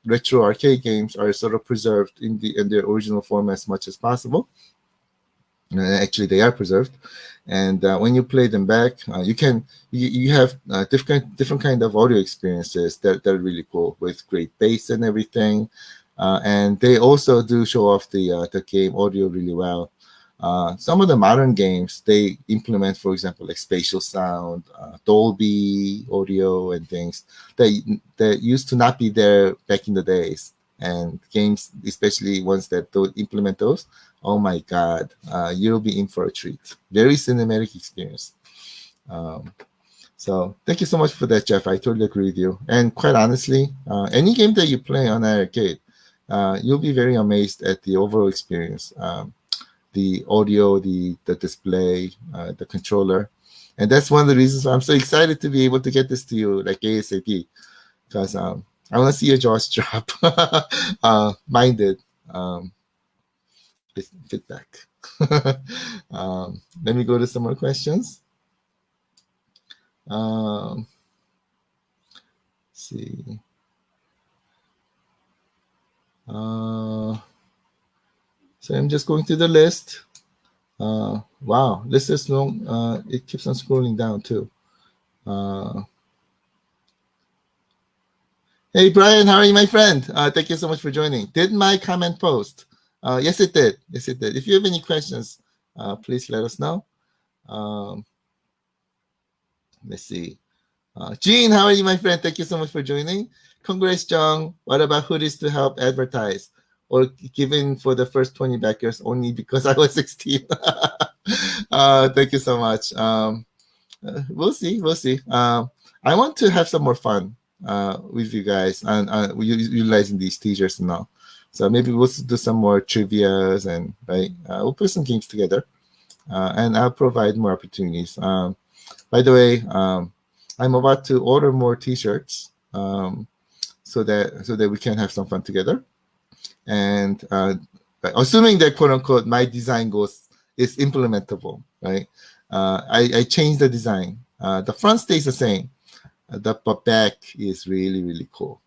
retro arcade games are sort of preserved in their original form as much as possible. Actually, they are preserved, and when you play them back, you have different kind of audio experiences that are really cool with great bass and everything, and they also do show off the game audio really well. Some of the modern games they implement, for example, like spatial sound, Dolby audio, and things that used to not be there back in the days. And games, especially ones that don't implement those, oh my God, you'll be in for a treat. Very cinematic experience. So thank you so much for that, Jeff. I totally agree with you. And quite honestly, any game that you play on iiRcade, you'll be very amazed at the overall experience. The audio, the display, the controller. And that's one of the reasons why I'm so excited to be able to get this to you like ASAP. Because I want to see your jaws drop. Minded. Feedback. Let me go to some more questions. Let's see. So I'm just going to the list. Wow, list is long. It keeps on scrolling down too. Hey Brian, how are you, my friend? Thank you so much for joining. Did my comment post? Yes, it did. Yes, it did. If you have any questions, please let us know. Let's see. Gene, how are you, my friend? Thank you so much for joining. Congrats, Jung. What about hoodies to help advertise? or given for the first 20 backers only because I was 16. Thank you so much. We'll see. We'll see. I want to have some more fun with you guys and utilizing these teasers and all. So maybe we'll do some more trivias and right. We'll put some games together, and I'll provide more opportunities. By the way, I'm about to order more T-shirts so that we can have some fun together. And assuming that quote unquote my design goes is implementable, right? I changed the design. The front stays the same. The back is really really cool.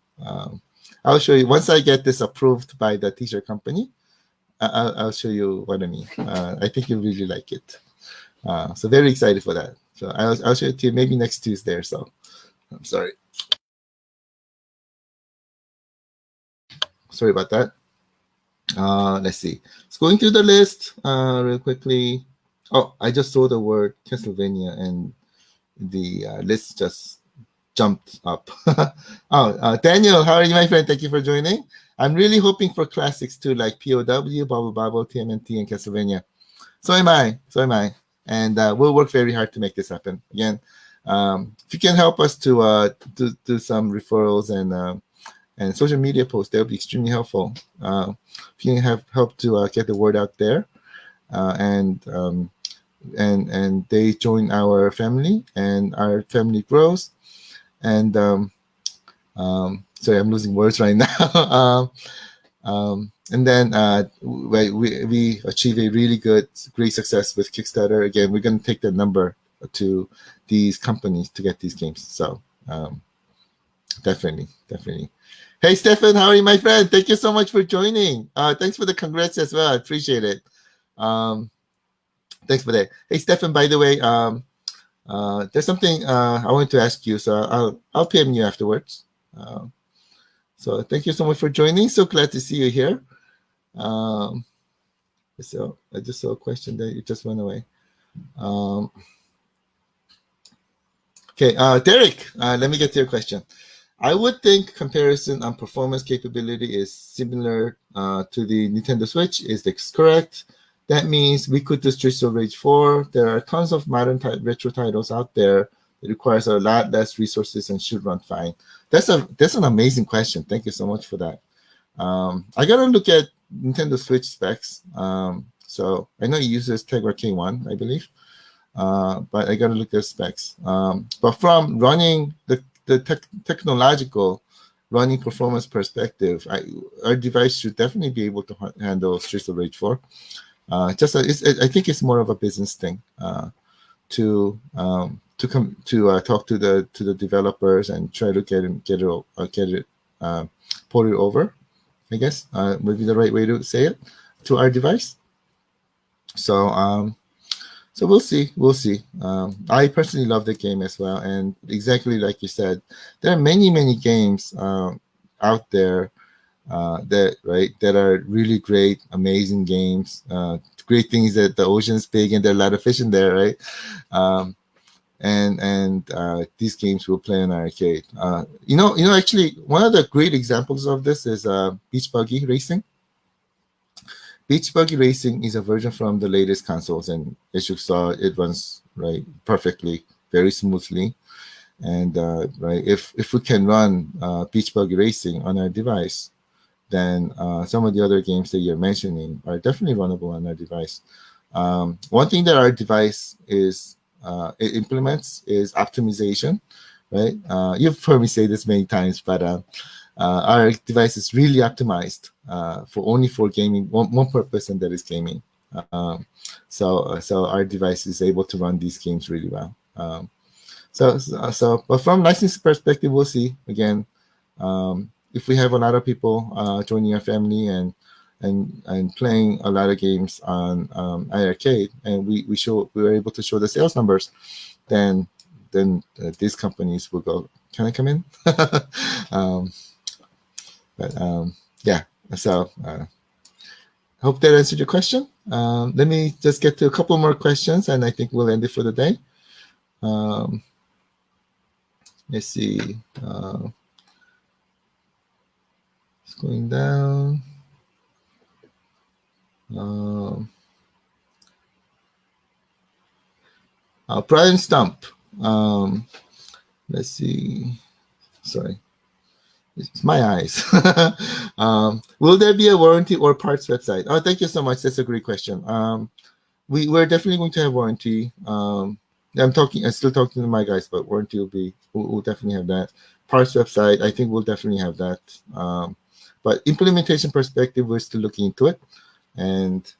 I'll show you once I get this approved by the T-shirt company. I'll show you what I mean. I think you'll really like it. So very excited for that. So I'll show it to you maybe next Tuesday or so. I'm sorry. Sorry about that. Let's see. It's going through the list real quickly. Oh, I just saw the word Castlevania and the list just jumped up. Daniel, how are you, my friend? Thank you for joining. I'm really hoping for classics too, like POW, Bubble Bubble, TMNT, and Castlevania. So am I. So am I. And we'll work very hard to make this happen. Again, if you can help us to do some referrals and social media posts, that would be extremely helpful. If you can have help to get the word out there, and they join our family, and our family grows. And sorry, I'm losing words right now. And then we achieve a really great success with Kickstarter. Again, we're going to take the number to these companies to get these games. So definitely. Hey, Stefan, how are you, my friend? Thank you so much for joining. Thanks for the congrats as well. I appreciate it. Thanks for that. Hey, Stefan, by the way, there's something I wanted to ask you, so I'll PM you afterwards. So thank you so much for joining. So glad to see you here. So I just saw a question that it just went away. Okay, Derek, let me get to your question. I would think comparison on performance capability is similar to the Nintendo Switch. Is this correct? That means we could do Streets of Rage 4. There are tons of modern retro titles out there. It requires a lot less resources and should run fine. That's an amazing question. Thank you so much for that. I gotta look at Nintendo Switch specs. So I know it uses Tegra K1, I believe. But I gotta look at specs. But from running the technological running performance perspective, our device should definitely be able to handle Streets of Rage 4. I think it's more of a business thing to talk to the developers and try to get it ported over. I guess would be the right way to say it to our device. So we'll see. I personally love the game as well, and exactly like you said, there are many games out there that are really great, amazing games. Great things that the ocean's big and there are a lot of fish in there, right? And these games will play in arcade. Actually, one of the great examples of this is Beach Buggy Racing. Beach Buggy Racing is a version from the latest consoles, and as you saw, it runs perfectly, very smoothly. And if we can run Beach Buggy Racing on our device, then some of the other games that you're mentioning are definitely runnable on our device. One thing that our device it implements is optimization, right? You've heard me say this many times, but our device is really optimized for gaming, one purpose, and that is gaming. So our device is able to run these games really well. But from licensing perspective, we'll see. Again, if we have a lot of people joining our family and playing a lot of games on iiRcade, and we were able to show the sales numbers, then these companies will go, can I come in? Yeah. So hope that answered your question. Let me just get to a couple more questions, and I think we'll end it for the day. Let's see. It's going down. Brian Stump. Um, let's see. Sorry, it's my eyes. Will there be a warranty or parts website? Oh, thank you so much. That's a great question. We're definitely going to have warranty. I'm still talking to my guys, but warranty we'll definitely have that. Parts website, I think we'll definitely have that. But implementation perspective, we're still looking into it, and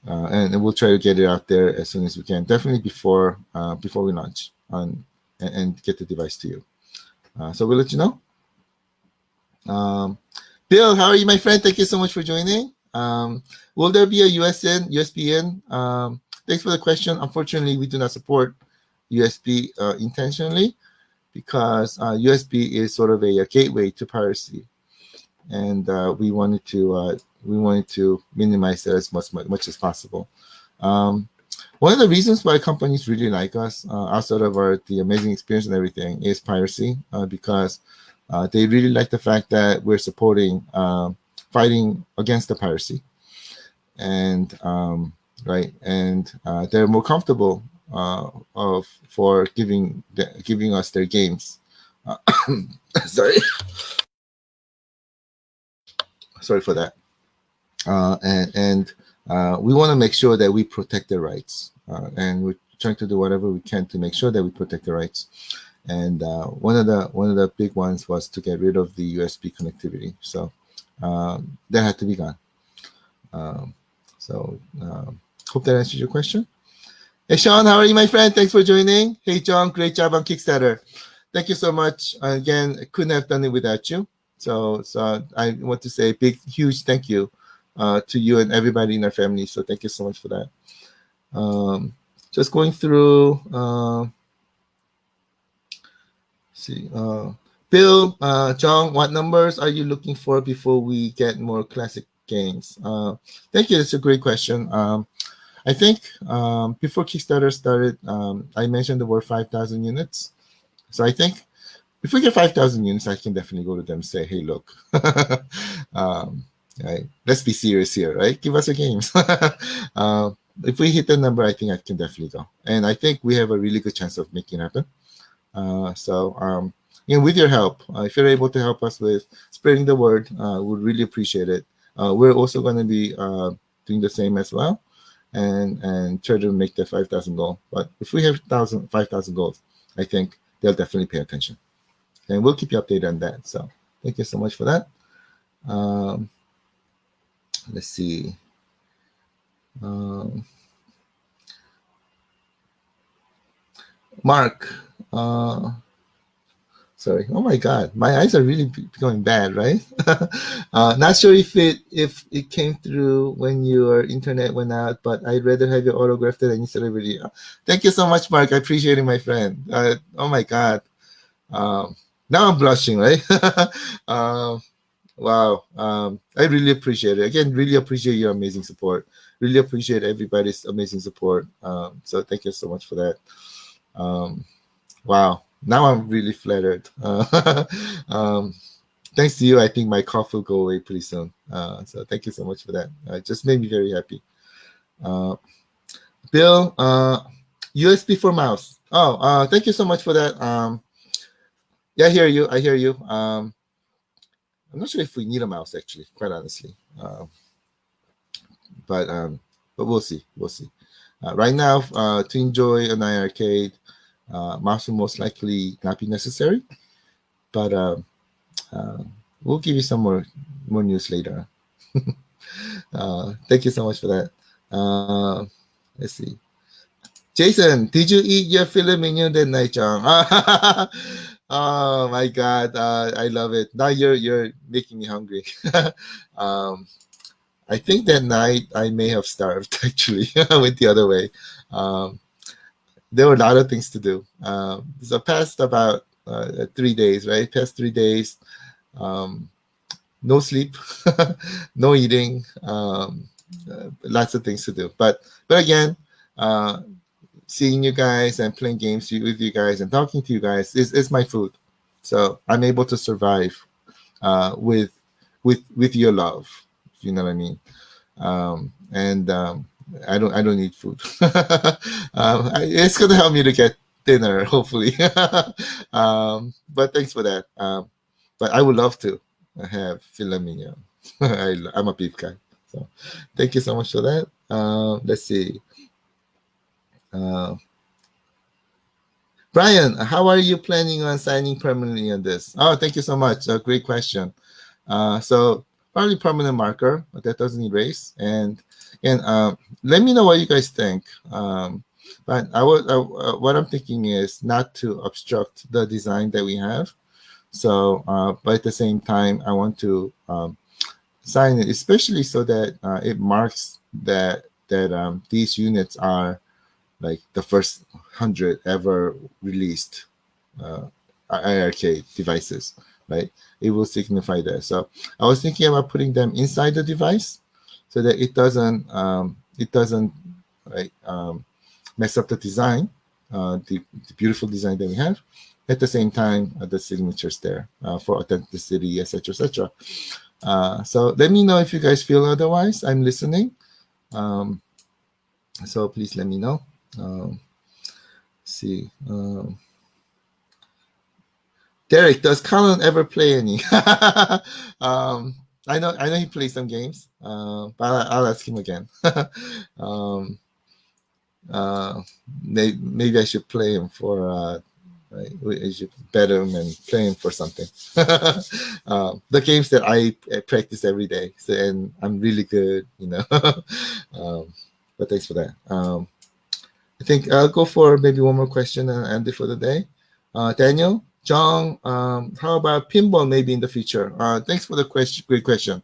we'll try to get it out there as soon as we can. Definitely before we launch and get the device to you. So we'll let you know. Bill, how are you, my friend? Thank you so much for joining. Will there be a USB-N? Thanks for the question. Unfortunately, we do not support USB intentionally because USB is sort of a gateway to piracy, and we wanted to minimize that as much as possible. One of the reasons why companies really like us, outside of the amazing experience and everything, is piracy, because they really like the fact that we're supporting fighting against the piracy, and right, and they're more comfortable for giving us their games. Sorry, sorry for that. And we want to make sure that we protect their rights, and we're trying to do whatever we can to make sure that we protect their rights. And one of the big ones was to get rid of the USB connectivity. So that had to be gone. Hope that answers your question. Hey, Sean, how are you, my friend? Thanks for joining. Hey, John, great job on Kickstarter. Thank you so much. Again, I couldn't have done it without you. So I want to say a big, huge thank you to you and everybody in our family. So thank you so much for that. Just going through. See, Bill, John, what numbers are you looking for before we get more classic games? Thank you. That's a great question. I think before Kickstarter started, I mentioned the word 5,000 units. So I think if we get 5,000 units, I can definitely go to them and say, hey, look, right, let's be serious here, right? Give us a games. If we hit the number, I think I can definitely go. And I think we have a really good chance of making it happen. With your help, if you're able to help us with spreading the word, we'd really appreciate it. We're also going to be doing the same as well, and try to make the 5,000 goal. But if we have 5,000 goals, I think they'll definitely pay attention, and we'll keep you updated on that. So thank you so much for that. Let's see. Mark. Sorry. Oh my God, my eyes are really going bad, right? Not sure if it came through when your internet went out, but I'd rather have your autograph than any celebrity. Thank you so much, Mark. I appreciate it, my friend. Oh my God. Now I'm blushing, right? Wow. I really appreciate it. Again, really appreciate your amazing support. Really appreciate everybody's amazing support. So thank you so much for that. Wow. Now I'm really flattered. Thanks to you, I think my cough will go away pretty soon. So thank you so much for that. It just made me very happy. Bill, USB for mouse. Oh, thank you so much for that. Yeah, I hear you. I'm not sure if we need a mouse, actually, quite honestly. But we'll see. Right now, to enjoy an iiRcade, mouse will most likely not be necessary, but we'll give you some more news later. Thank you so much for that. Let's see. Jason, did you eat your filet mignon that night, John? Oh my God, I love it. Now you're making me hungry. I think that night I may have starved. Actually, went the other way. There were a lot of things to do. So past about 3 days, right? Past 3 days, no sleep, no eating, lots of things to do. But again, seeing you guys and playing games with you guys and talking to you guys is my food. So I'm able to survive with your love, if you know what I mean. I don't need food. It's gonna help me to get thinner, hopefully. But thanks for that. But I would love to have filet mignon. I'm a beef guy, so thank you so much for that. Let's see. Uh, Brian, how are you planning on signing permanently on this? Oh, thank you so much. A great question. So probably permanent marker that doesn't erase. And let me know what you guys think. But what I'm thinking is not to obstruct the design that we have. So, but at the same time, I want to sign it, especially so that it marks that these units are like the first 100 ever released uh, iiRcade devices, right? It will signify that. So I was thinking about putting them inside the device so that it doesn't like mess up the design, the beautiful design that we have. At the same time, the signatures there for authenticity, etc., etc. So let me know if you guys feel otherwise. I'm listening. Um, so please let me know. See. Derek, does Colin ever play any? I know he plays some games, but I'll ask him again. um, uh, maybe I should play him for. I should bet him and play him for something. The games that I practice every day, so, and I'm really good, um, but thanks for that. I think I'll go for maybe one more question and end it for the day. Daniel, John, how about pinball maybe in the future? Thanks for the question. Great question.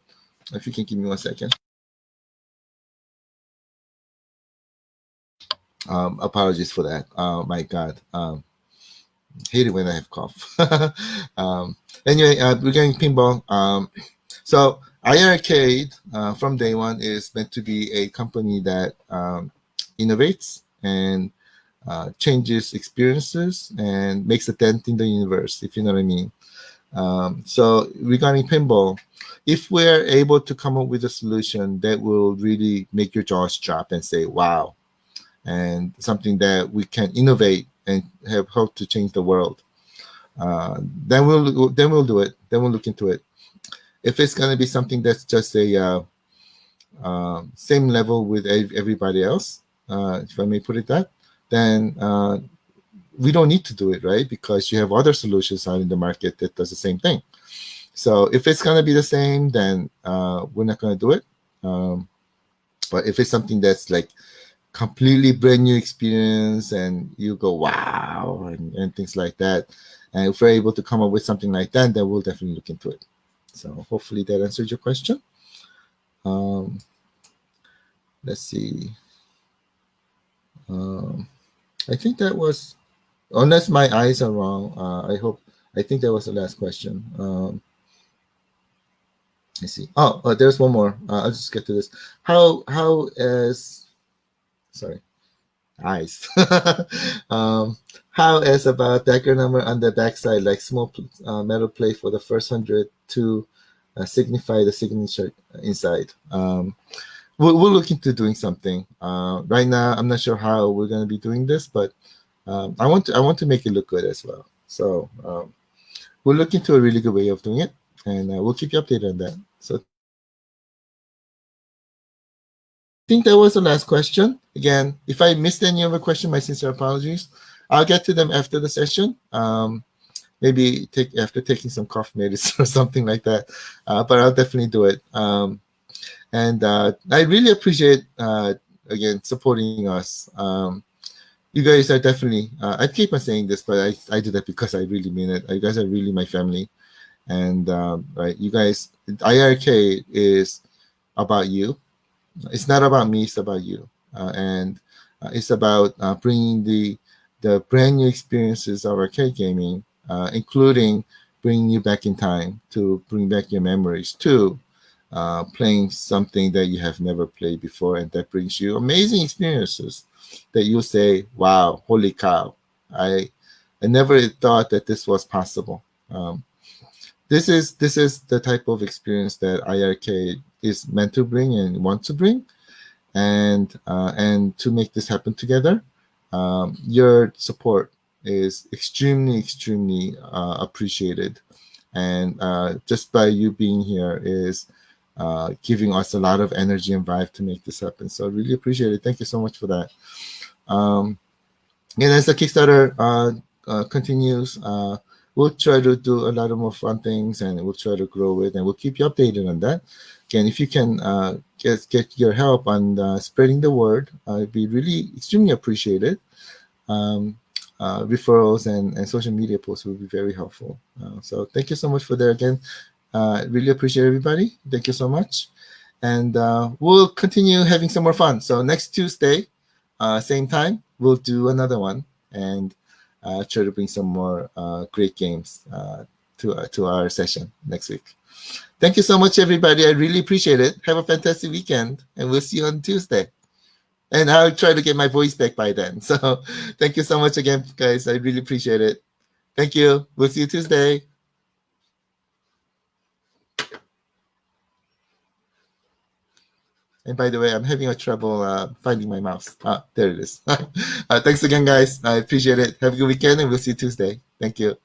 If you can give me 1 second. Apologies for that. My God. Hate it when I have cough. Anyway, regarding pinball, so iiRcade from day one is meant to be a company that innovates and changes experiences and makes a dent in the universe, if you know what I mean. So regarding pinball, if we're able to come up with a solution that will really make your jaws drop and say, wow, and something that we can innovate and have hope to change the world, then we'll do it. Then we'll look into it. If it's going to be something that's just a same level with everybody else, if I may put it that, then we don't need to do it, right? Because you have other solutions out in the market that does the same thing. So if it's going to be the same, then we're not going to do it. But if it's something that's like completely brand new experience and you go, wow, and things like that, and if we're able to come up with something like that, then we'll definitely look into it. So hopefully that answered your question. Let's see. I think that was, unless my eyes are wrong, I think that was the last question. Let's see. Oh, there's one more. I'll just get to this. Sorry, eyes. How is about dagger number on the backside, like small metal plate for the first 100 to signify the signature inside? We'll look into doing something. Right now, I'm not sure how we're going to be doing this, but I want to make it look good as well. So we'll look into a really good way of doing it, and we'll keep you updated on that. So I think that was the last question. Again, if I missed any other question, my sincere apologies. I'll get to them after the session. Maybe after taking some cough medicine or something like that. But I'll definitely do it. And I really appreciate again supporting us. You guys are definitely. I keep on saying this, but I do that because I really mean it. You guys are really my family, and right, you guys. iiRcade is about you. It's not about me. It's about you, and it's about bringing the brand new experiences of arcade gaming, including bringing you back in time to bring back your memories too. Playing something that you have never played before, and that brings you amazing experiences that you say, "Wow, holy cow! I never thought that this was possible." This is the type of experience that iiRcade is meant to bring and want to bring, and to make this happen together. Your support is extremely appreciated, and just by you being here is giving us a lot of energy and vibe to make this happen. So really appreciate it. Thank you so much for that. Um, and as the Kickstarter continues, we'll try to do a lot of more fun things, and we'll try to grow it, and we'll keep you updated on that. Again, if you can get your help on spreading the word, it'd be really extremely appreciated. Um, Referrals and social media posts will be very helpful. So thank you so much for that again. Really appreciate everybody. Thank you so much. And we'll continue having some more fun. So next Tuesday, same time, we'll do another one and try to bring some more great games to our session next week. Thank you so much, everybody. I really appreciate it. Have a fantastic weekend, and we'll see you on Tuesday. And I'll try to get my voice back by then. So thank you so much again, guys. I really appreciate it. Thank you. We'll see you Tuesday. And by the way, I'm having a trouble finding my mouse. There it is. Thanks again, guys. I appreciate it. Have a good weekend, and we'll see you Tuesday. Thank you.